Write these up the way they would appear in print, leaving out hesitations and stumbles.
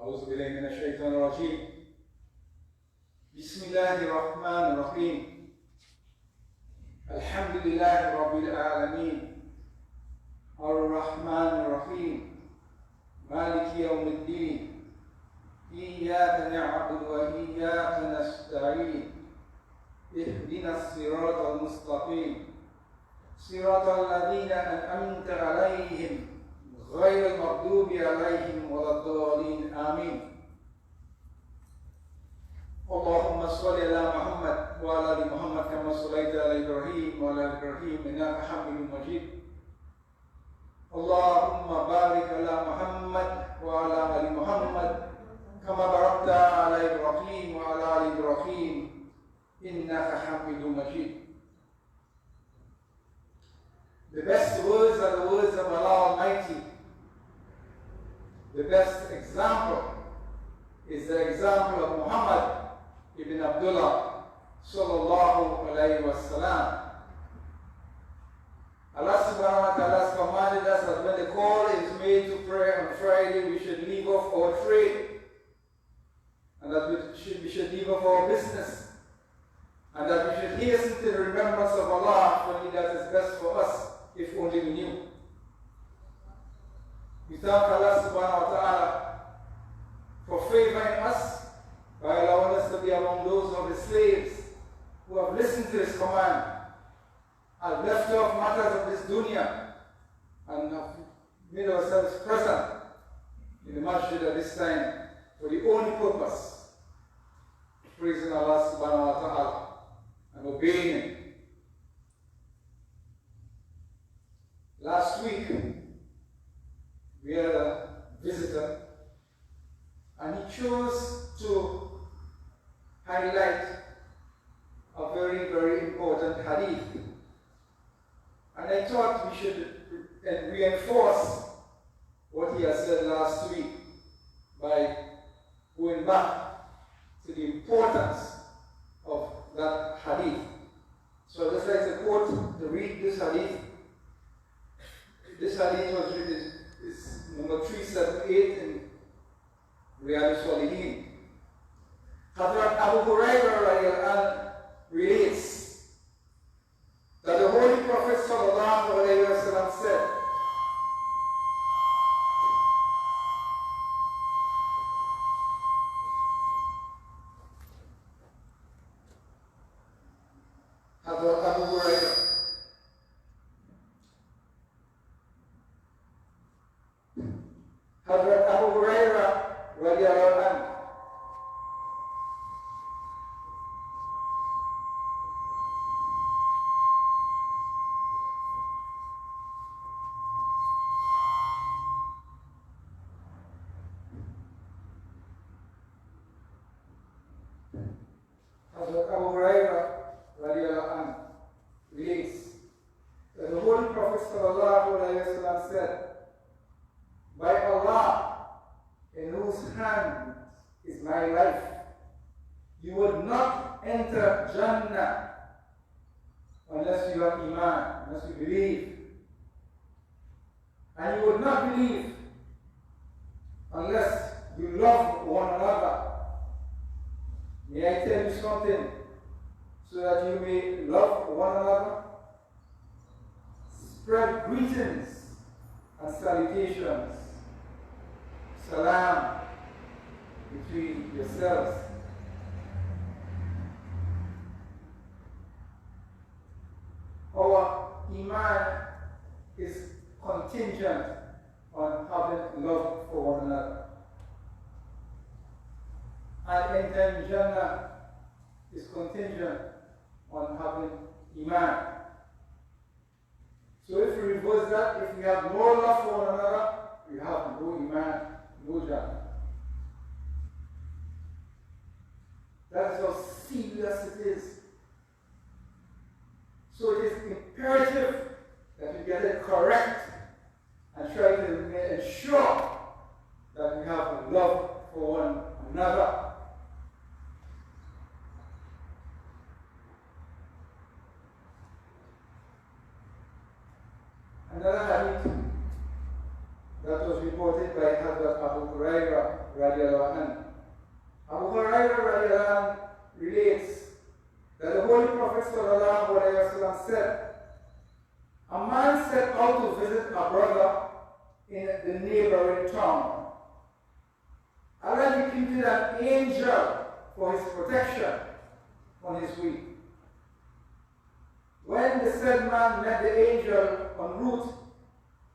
أعوذ بالله من الشيطان الرجيم. بسم الله الرحمن الرحيم. الحمد لله رب العالمين الرحمن الرحيم مالك يوم الدين إياك نعبد وإياك نستعين اهدنا الصراط المستقيم صراط الذين أنعمت عليهم غير المغضوب عليهم ولا الضالين آمين. اللهم صل على محمد وعلى آل محمد كما صليت على إبراهيم وعلى آل إبراهيم إنك حميد مجيد. اللهم بارك على محمد وعلى آل محمد كما باركت على إبراهيم وعلى آل إبراهيم إنك حميد مجيد. The best words are the words of Allah Almighty. The best example is the example of Muhammad ibn Abdullah sallallahu alayhi wa sallam. Allah subhanahu wa ta'ala has commanded us that when the call is made to pray on Friday, we should leave off our trade, and that we should leave off our business, and that we should hasten to the remembrance of Allah, for that is best for us, if only we knew. We thank Allah subhanahu wa ta'ala for favoring us by allowing us to be among those of His slaves who have listened to His command and left off matters of this dunya and have made ourselves present in the masjid at this time for the only purpose of praising Allah subhanahu wa ta'ala and obeying Him. Last week, we had a visitor, and he chose to highlight a very, very important hadith. And I thought we should reinforce what he has said last week by going back to the importance of that hadith. So I'd just like to quote, to read this hadith. This hadith was written, is number 378 in Riyadh Salihin. Hazrat Abu Hurairah relates that the Holy Prophet sallallahu alayhi wa sallam said, Hazrat Abu Hurairah, Hazrat Abu Hurairah radiyallahu anhu, Hazrat Abu Hurairah radiyallahu anhu relates that the Holy Prophet sallallahu alayhi wa sallam said, by Allah, in whose hand is my life, you would not enter Jannah unless you have Iman, unless you believe. And you would not believe unless you love one another. May I tell you something so that you may love one another? Spread greetings and salutations, salam, between yourselves. Our Iman is contingent on having love for one another. And entering Jannah is contingent on having Iman. So if we reverse that, if we have no love for one another, we have no Iman, no Jannah. That is how serious it is. So it is imperative that we get it correct and try to ensure that we have love for one another. Another hadith that was reported by Hazrat Abu Hurairah radiallahu said, a man set out to visit a brother in the neighboring town. Allah deputed an angel for his protection on his way. When the said man met the angel en route,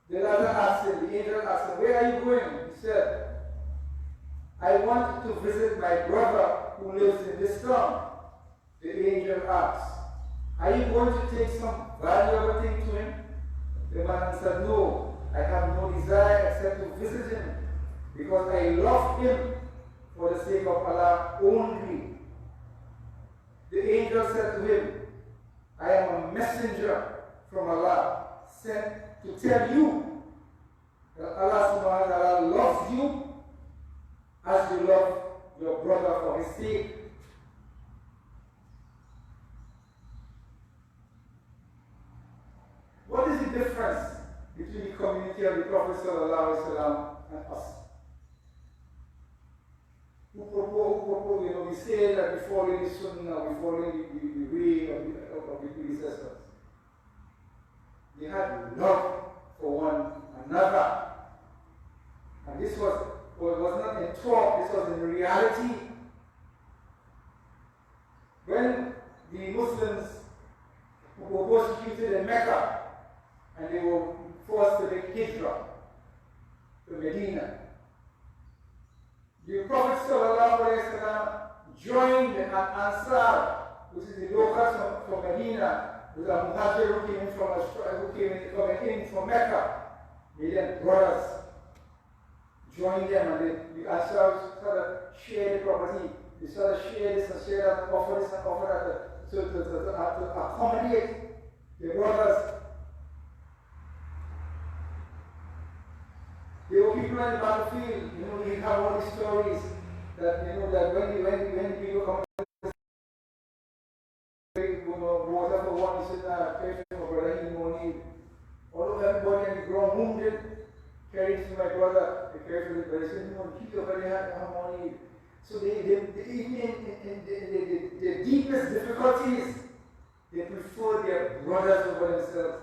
the angel asked him, where are you going? He said, I want to visit my brother who lives in this town. The angel asked, are you going to take some valuable thing to him? The man said, no, I have no desire except to visit him, because I love him for the sake of Allah only. The angel said to him, I am a messenger from Allah sent to tell you that Allah subhanahu wa ta'ala loves you as you love your brother for his sake. What is the difference between the community of the Prophet sallallahu alaihi wasallam and us? Who propose, we say that we follow the Sunnah, we follow the way of the predecessors. They had love for one another. And this was not in talk, this was in reality. When the Muslims were persecuted in Mecca, and they were forced to make hijrah to Medina, the Prophet ﷺ joined an Ansar, which is the locals from Medina, with a Muhajir who came in from Mecca. They then brothers joined them, and the Ansar started share the property. They started share this and share that, offer this and offer that, to accommodate the brothers. There were people on the battlefield, we have all these stories that, that when people come water for one, he said, pray for my brother, he no need. All of everybody on the ground wounded, carried to my brother, they carried to the brother, he said, no, keep your brother, I have no need. So even in the deepest difficulties, they prefer their brothers over themselves.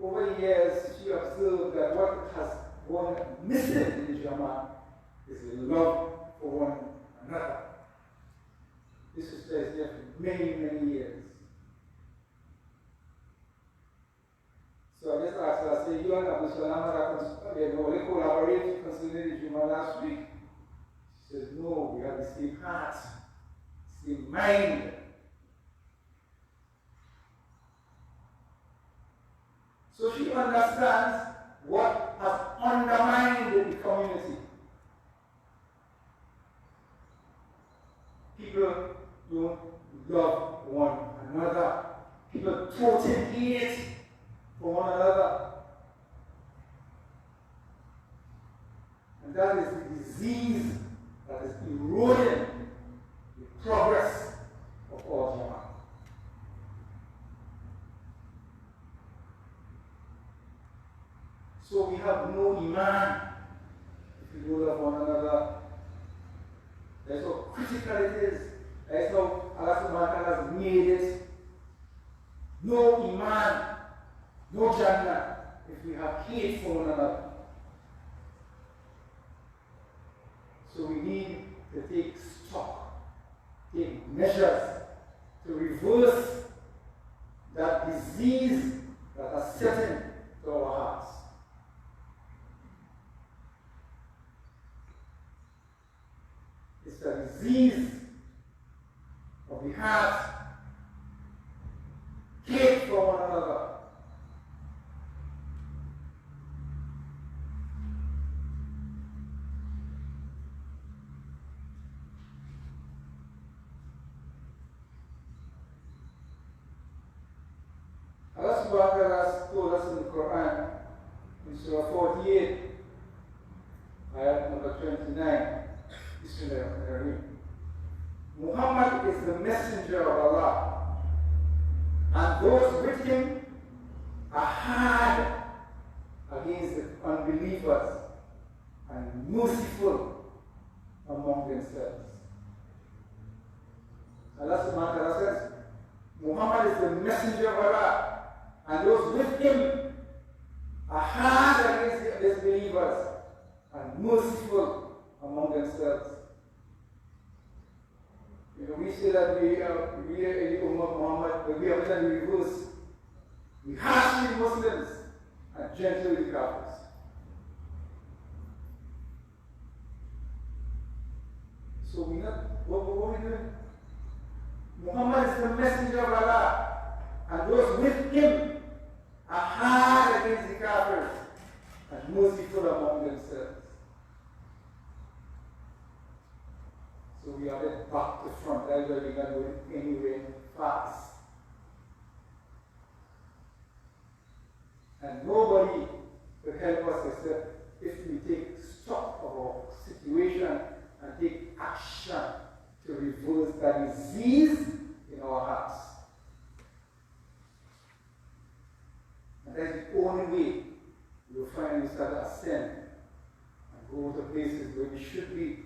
Over the years, she observed that what has gone missing in the Jummu'ah is the love for one another. This is there for many, many years. So I just asked her, I said, you and Abu Salam only collaborated concerning the Jummu'ah last week. She said, no, we have the same heart, same mind. So she understands what has undermined the community. People don't love one another. People totally hate for one another. And that is the disease that is eroding the progress of our Jummu'ah. So we have no iman if we don't love one another. That's how critical it is. That's how Allah subhanahu wa ta'ala has made it. No iman, no Jannah if we have hate for one another. So we need to take stock, take measures to reverse that disease that has set in to our hearts. It's a disease of the heart, hate for one another. Allah subhanahu wa ta'ala told us in the Quran, in Surah 48, ayat number 29, Muhammad is the messenger of Allah, and those with him are hard against the unbelievers and merciful among themselves. Allah subhanahu wa ta'ala says, Muhammad is the messenger of Allah, and those with him are hard against the disbelievers and merciful among themselves. You know, we say that we are in the Ummah of Muhammad, but we have done the reverse. We harsh with Muslims and gentle with Kafirs. So we not, what are we doing? Muhammad is the messenger of Allah, and those with him are hard against the Kafirs and merciful among themselves. So we are then back to front. That's why we're not going anywhere fast. And nobody will help us except if we take stock of our situation and take action to reverse that disease in our hearts. And that's the only way we'll find we start to ascend and go to places where we should be.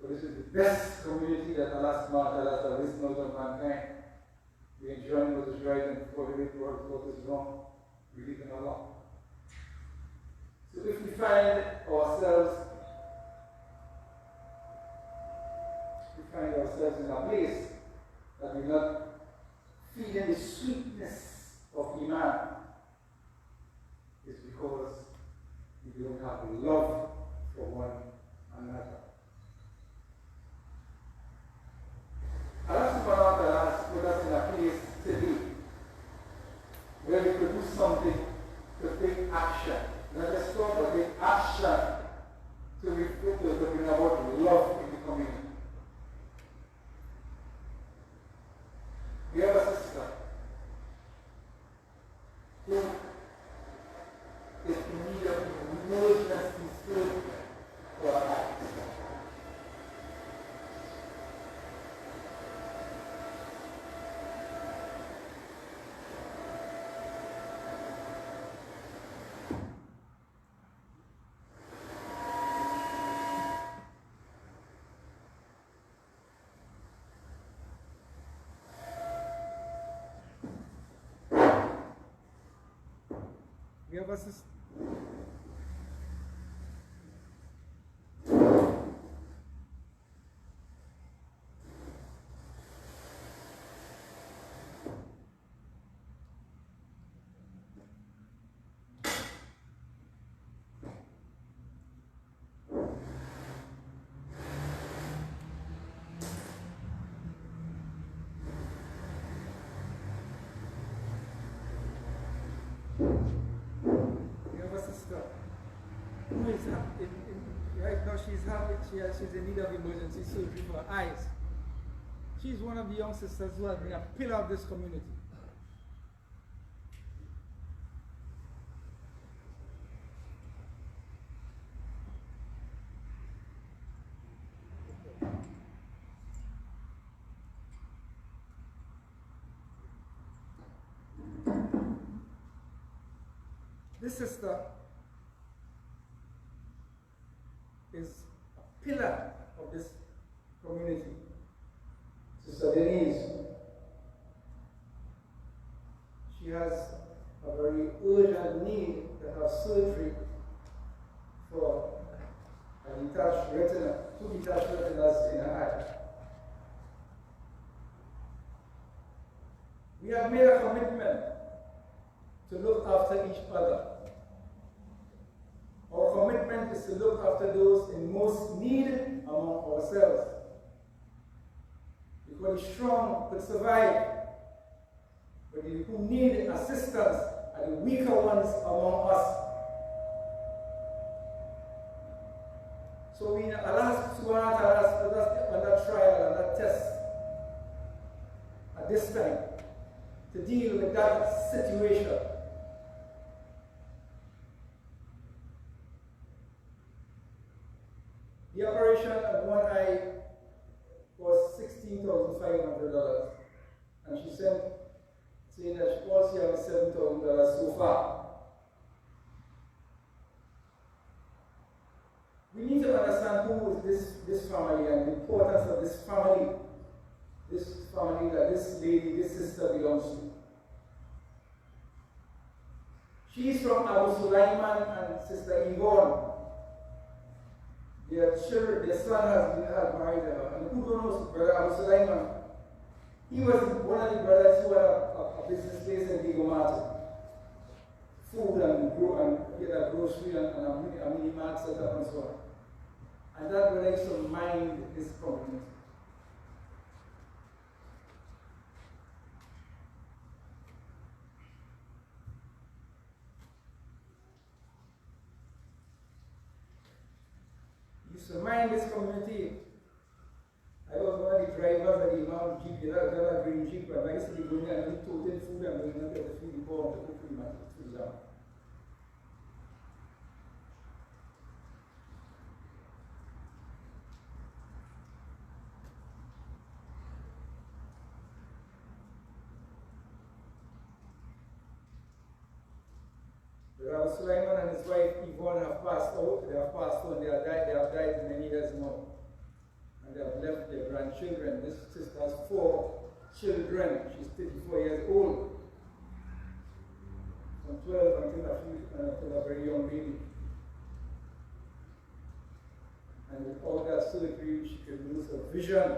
So this is the best community that Allah subhanahu wa ta'ala has arisen out of mankind. We enjoy what is right and prohibit what is wrong. We live in Allah. So if we find ourselves in a place that we're not feeling the sweetness of Imam, it's because we don't have love for one another. Allah subhanahu wa ta'ala has put us in a place today where we could do something to take action. Not just talk, but take action to bring about love in the community. We have a sister who is in need of emergency surgery for her eyes. We have a sister. Who is right now she's in need of emergency surgery for her eyes. She's one of the young sisters who has been a pillar of this community. This sister is a pillar of this community. Sister Denise, she has a very urgent need to have surgery for a detached retina, 2 detached retinas in her eye. We have made a commitment to look after each other. Our commitment is to look after those in most need among ourselves. Because the strong could survive, but the who need assistance are the weaker ones among us. So we Allah subhanahu wa ta'ala has put us on that trial and that test at this time to deal with that situation. The operation of one eye was $16,500, and she said, saying that she also has $7,000 so far. We need to understand who is this family and the importance of this family that this lady, this sister belongs to. She's from Abu Sulaiman and Sister Yvonne. Their son has married her. And who don't know Brother Abu Sulaiman? He was one of the brothers who had a business place in Diego Martin. Food and grocery and a mini mart set up and so on. And that brother used to mind his community. To mind this community. I was one of the drivers of the Imam Jeep, the green Jeep, and I used to be going there and toting food and going out to feed the poor to cook food to them. Razi Sulaiman and his wife Yvonne have passed out. They have passed on. They have died many years now. And they have left their grandchildren. This sister has 4 children. She's 34 years old. From 12 until a very young baby. And without that surgery, she could lose her vision.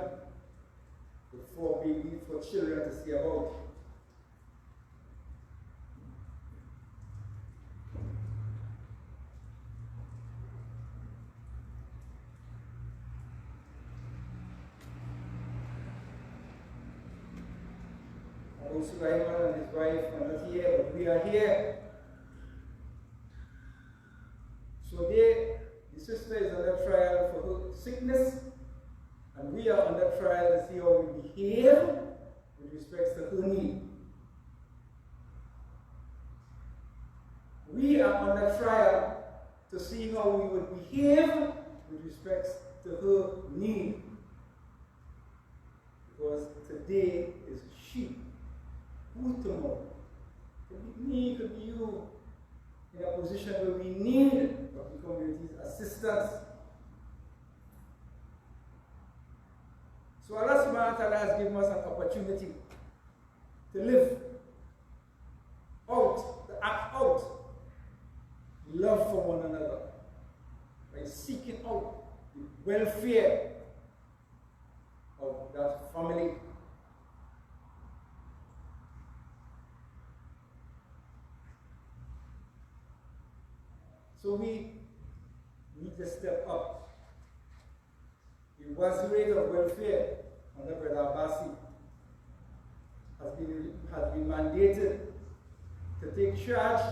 With 4 babies, 4 children to see about. Sulaiman and his wife are not here, but we are here. So the sister is under trial for her sickness, and we are under trial to see how we behave with respect to her need. We are under trial to see how we would behave with respect to her need. Because today is she. Who tomorrow? Could be me, could be you, in a position where we need the community's assistance. So Allah subhanahu wa ta'ala has given us an opportunity to live out, to act out love for one another by seeking out the welfare of that family. So we need to step up. The Wazirate of Welfare under Brother Abbasi has been mandated to take charge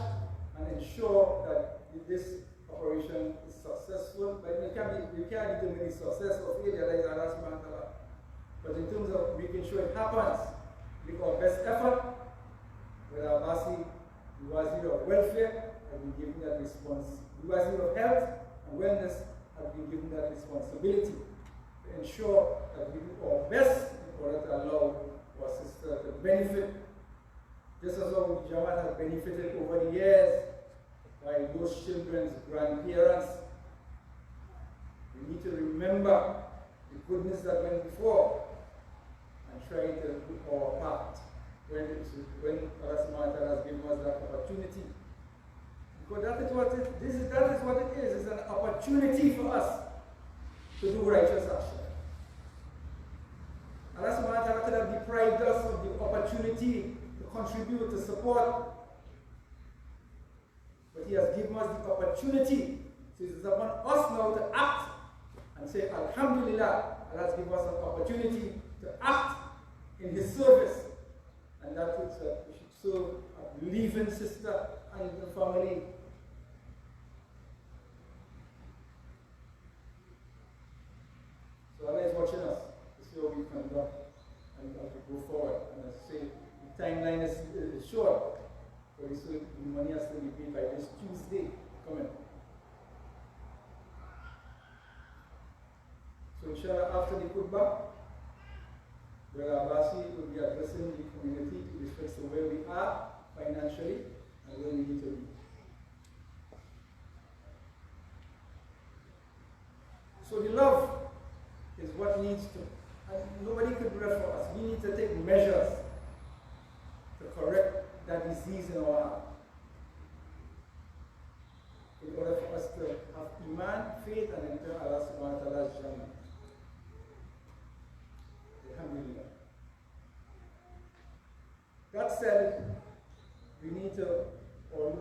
and ensure that this operation is successful. But we can't determine the success or failure, that is Allah's matter. But in terms of making sure it happens, make our best effort. Brother Abbasi, the Wazir of Welfare, has been given that response. The Wazir of Health and Wellness has been given that responsibility to ensure that we do our best in order to allow our sister to benefit, just as how Jummu'ah has benefited over the years by those children's grandparents. We need to remember the goodness that went before and try to do our part when Allah subhanahu wa ta'ala has given us that opportunity. Because that is what it is. It's an opportunity for us to do righteous action. Allah subhanahu wa ta'ala could have deprived us of the opportunity to contribute, to support. But He has given us the opportunity. So it is upon us now to act and say, Alhamdulillah, Allah has given us an opportunity to act in His service. And that is we should serve a believing sister and the family. So Allah is watching us to see how we conduct and how we go forward. And as I say, the timeline is short. Very soon the money has to be paid by this Tuesday coming. So inshallah, after the Khutba, Brother Abbasi will be addressing the community with respect to where we are financially and where we need to be. So the love is what needs to, and nobody could do it for us. We need to take measures to correct that disease in our heart. us to have Iman, faith, and enter Allah subhanahu wa ta'ala's Jannah. Alhamdulillah. That said, we need to know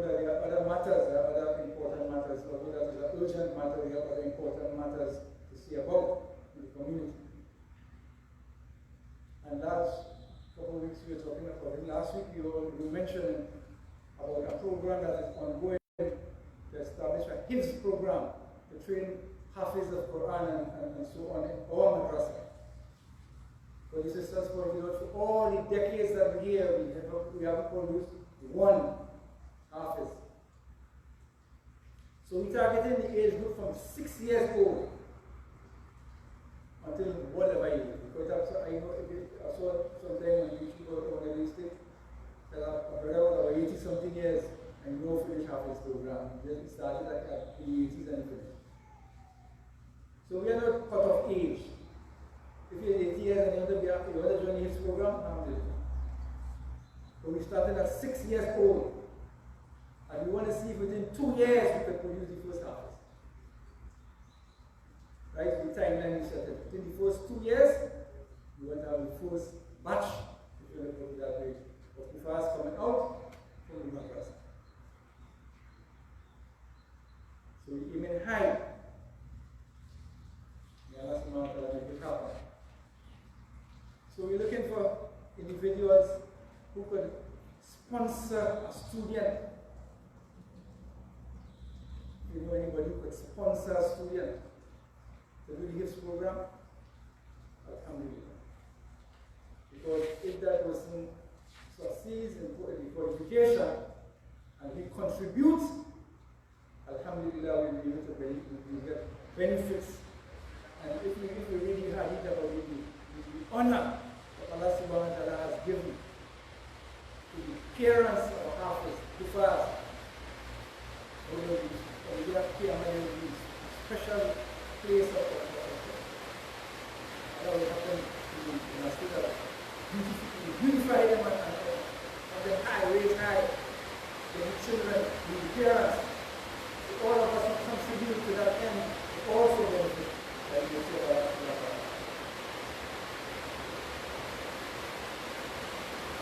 that there are other matters, there are other important matters, although that is an urgent matter, there are other important matters to see about in the community. And last couple of weeks we were talking about it. Last week we mentioned about a program that is ongoing to establish a Hifz program to train Hafiz of Quran and so on in our madrasa. For the sisters, for all the decades that we're here, we have produced one Hafiz. So we're targeting the age group from 6 years old until whatever age. Because I saw sometime on YouTube or on these things that a brother was over 80 something years and no finish Hafiz program. He started at the 80s and finished. So we are not cut off age. If you're 80 years and you want to join the Hifz program, alhamdulillah. So we started at 6 years old. And we want to see if within 2 years we can produce the first Hafiz. Right? The timeline we set it. Within the first 2 years, we want to have the first batch, if you want to put it that way, of the first coming out from the madrasa. So we aim in high. May Allah subhanahu wa ta'ala make it happen. So we're looking for individuals who could sponsor a student. If you know anybody who could sponsor a student to do the Hifz program, alhamdulillah. Because if that person succeeds in the qualification and he contributes, alhamdulillah, we'll be able to get benefits. And if we really had it about the honor that Allah subhanahu wa ta'ala has given to the parents of Hafiz, Kufars, we have a special place of Allah will happen in a state of beautify them and then high, raise high, the children, the parents, all of us who contribute to that end also benefit.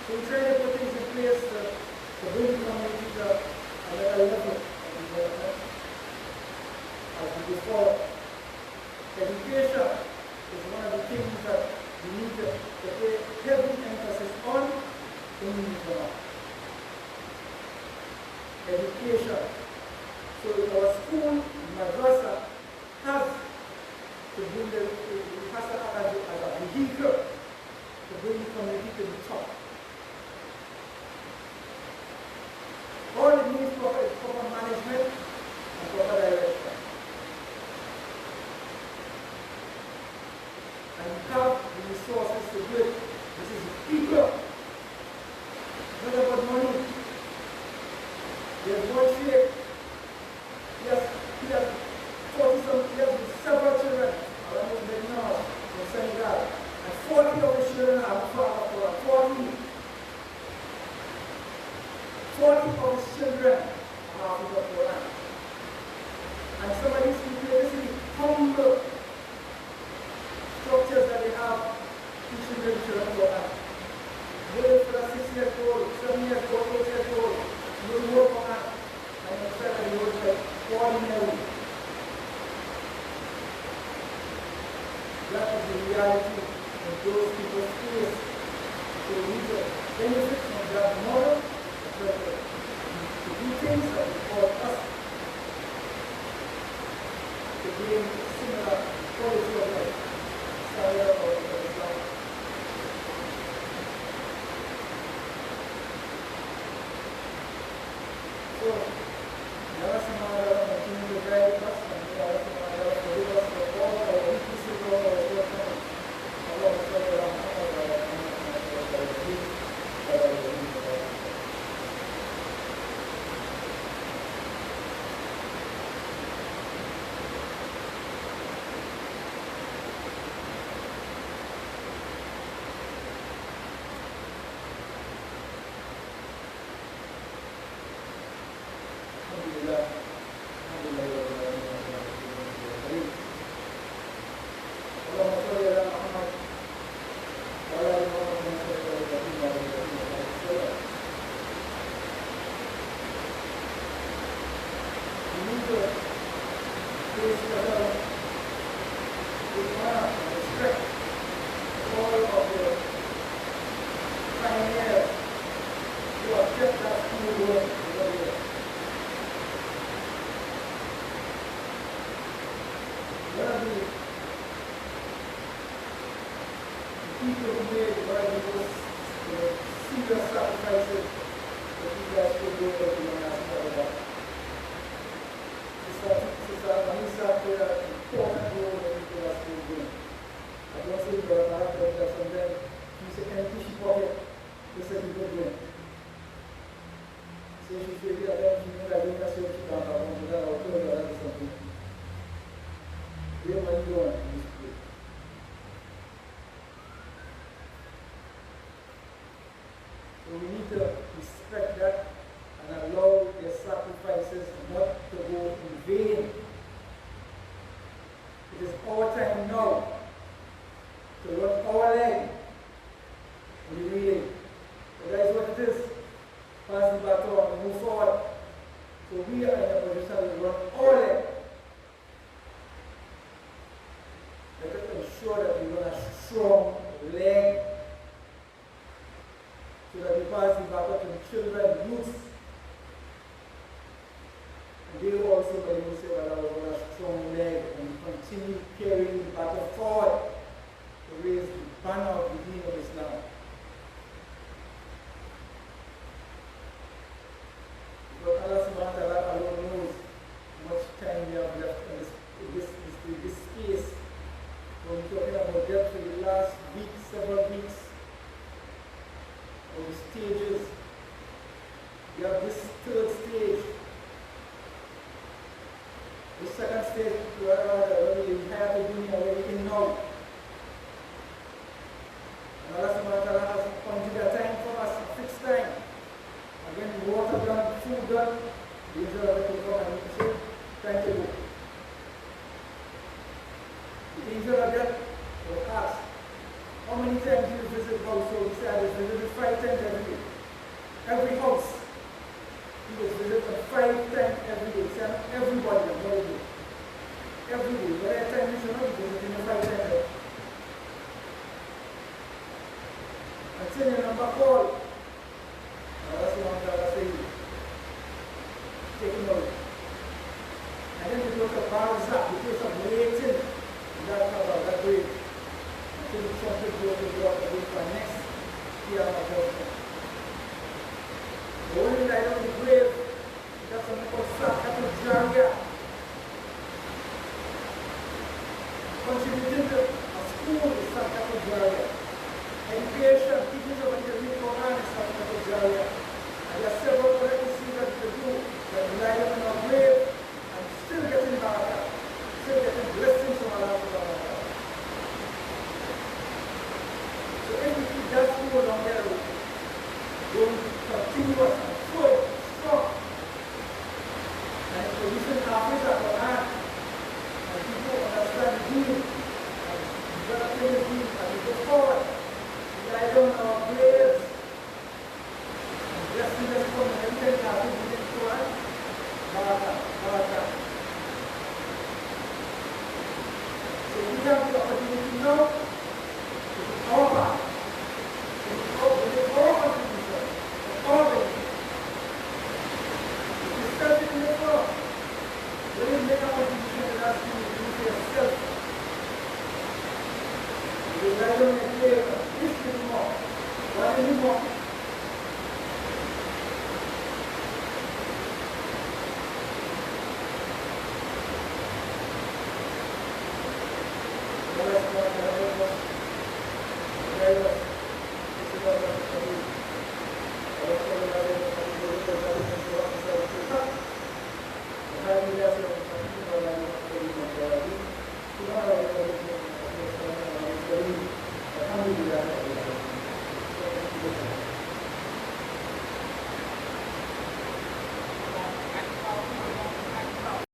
So we try to put things in place to bring the community to another level of development. As we go forward, education is one of the things that we need to pay heavy emphasis on in the Imam. Education. So our school, madrasa, has to bring the pastor as a vehicle to bring the community to the top. All it needs is proper management and proper direction. And we have the resources to do it. This is the people. Not about money. There's one shape. He has 40-some years with several children around the north in Senegal. And 40 of the children are for 40 of his children are in the Quran. And some of these people, this is humble structures that they have teaching their children Quran. They for a 6 years old, 7 years old, 8 years old, you work Quran. And you say that you work like ordinary. That is the reality of those people's face. So we need to benefit from that model. To do things that will call us to gain similar quality of life, style or Islam. So, Allah subhanahu wa ta'ala continue to guide us and Allah subhanahu wa ta'ala forgive us for all our weaknesses, all our shortcomings. Allah subhanahu wa ta'ala still going over there. One of the people who made one of the most serious sacrifices that you guys could do for the last about. Sister Anissa played an important role in the last game. I don't say that I have done that sometimes. She said, can you she pocket? This is a good game. So she said, yeah, then she made a game that she can't have one, but I'll tell you that is something. Where are you going in this play? So we need to respect that and allow their sacrifices not to go in vain. It is our time now to run our leg in the relay. So that is what it is. Pass the baton and move forward. So we are in a position to run our leg. Let us ensure that we run a strong leg so that we pass the baton to children, youth. And they also will say that I will run a strong leg and continue carrying the baton forward to raise the banner of the deen of Islam. But Allah subhanahu wa ta'ala alone knows how much time we have left in this space. When we're talking about that for the last week, several weeks, of the stages, we have this third stage. The second stage, where we have the dunya where we can know. And Allah subhanahu wa ta'ala has appointed a time for us, a fixed time. Again, water done, food done, the angel of the come and say, time to go. The angel of death will ask, how many times do you visit household? He said, I visited 5 times every day. Every house. He was visited 5 times every day. He said, everybody, every day. Every day. But every time you should not be visiting 5 times every day. Until your number call. That's what I'm going to say. Take him out. And then we go to Barzak, the place of waiting. That cover, that grave. Until the trumpet goes to go up again for next year of judgment. The only light on the grave, that's something called Sadiq Jariyah. Contributing to a school is Sadiq Jariyah. Education, teaching somebody to read Quran is Sadiq Jariyah. And there are several other things that you do that rely on our grave and still getting barakah, still getting blessings from Allah. So if we keep that school along there, going continuous and full